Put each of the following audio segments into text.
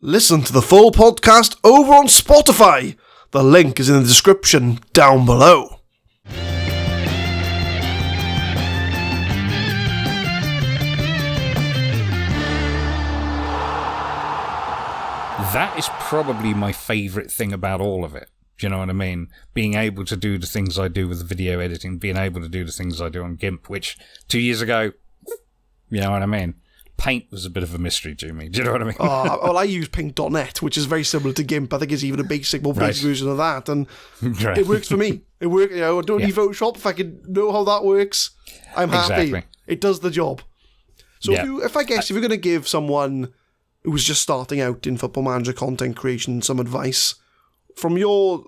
Listen to the full podcast over on Spotify. The link is in the description down below. That is probably my favourite thing about all of it. Do you know what I mean? Being able to do the things I do with the video editing, being able to do the things I do on GIMP, which 2 years ago, you know what I mean? Paint was a bit of a mystery to me. Do you know what I mean? Well, I use paint.net, which is very similar to GIMP. I think it's even a basic, more basic version of that, and it works for me. It works. I don't need Photoshop. If I can know how that works, I'm happy. Exactly. It does the job. So if you're going to give someone who was just starting out in Football Manager content creation some advice, from your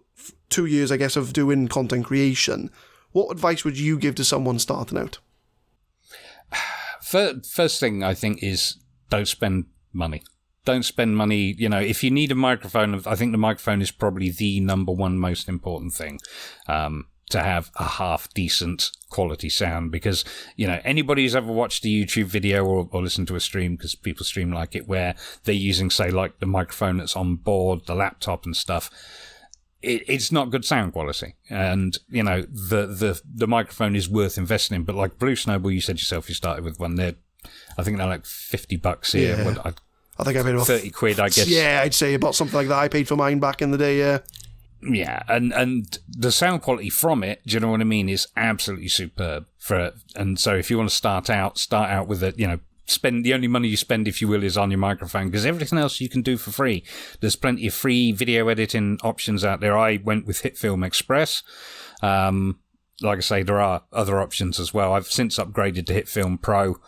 2 years, I guess, of doing content creation, what advice would you give to someone starting out? First thing I think is don't spend money. Don't spend money. You know, if you need a microphone, I think the microphone is probably the number one most important thing, to have a half decent quality sound, because, you know, anybody who's ever watched a YouTube video or listened to a stream, because people stream like it, where they're using, say, like the microphone that's on board, the laptop and stuff, it's not good sound quality. And, you know, the microphone is worth investing in. But like Blue Snowball, you said yourself, you started with one there. I think they're like $50 here. Yeah. I think I paid about 30 quid, I guess. Yeah, I'd say about something like that. I paid for mine back in the day, yeah. Yeah, and the sound quality from it, do you know what I mean, is absolutely superb. And so if you want to start out with it, you know, spend the only money you spend, if you will, is on your microphone, because everything else you can do for free. There's plenty of free video editing options out there. I went with HitFilm Express. Like I say, there are other options as well. I've since upgraded to HitFilm Pro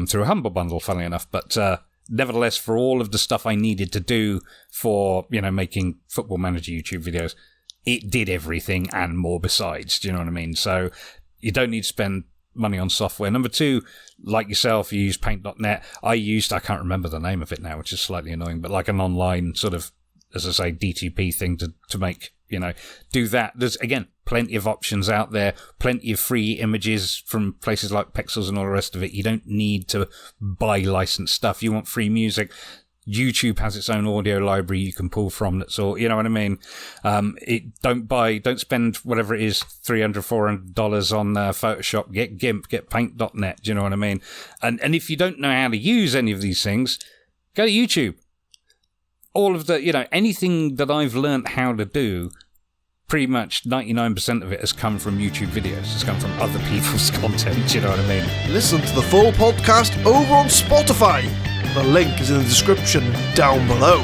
through a Humble Bundle, funnily enough, but nevertheless, for all of the stuff I needed to do for, you know, making Football Manager YouTube videos, it did everything and more besides. Do you know what I mean? So you don't need to spend money on software. Number two, like yourself, you use paint.net. I can't remember the name of it now, which is slightly annoying, but like an online sort of, as I say, DTP thing to make, you know, do that. There's, again, plenty of options out there, plenty of free images from places like Pexels and all the rest of it. You don't need to buy licensed stuff. You want free music. YouTube has its own audio library you can pull from. That's all. You know what I mean? Don't spend whatever it is, $300, $400 on Photoshop. Get GIMP, get paint.net. Do you know what I mean? And if you don't know how to use any of these things, go to YouTube. All of the, you know, anything that I've learned how to do, pretty much 99% of it has come from YouTube videos. It's come from other people's content, you know what I mean? Listen to the full podcast over on Spotify. The link is in the description down below.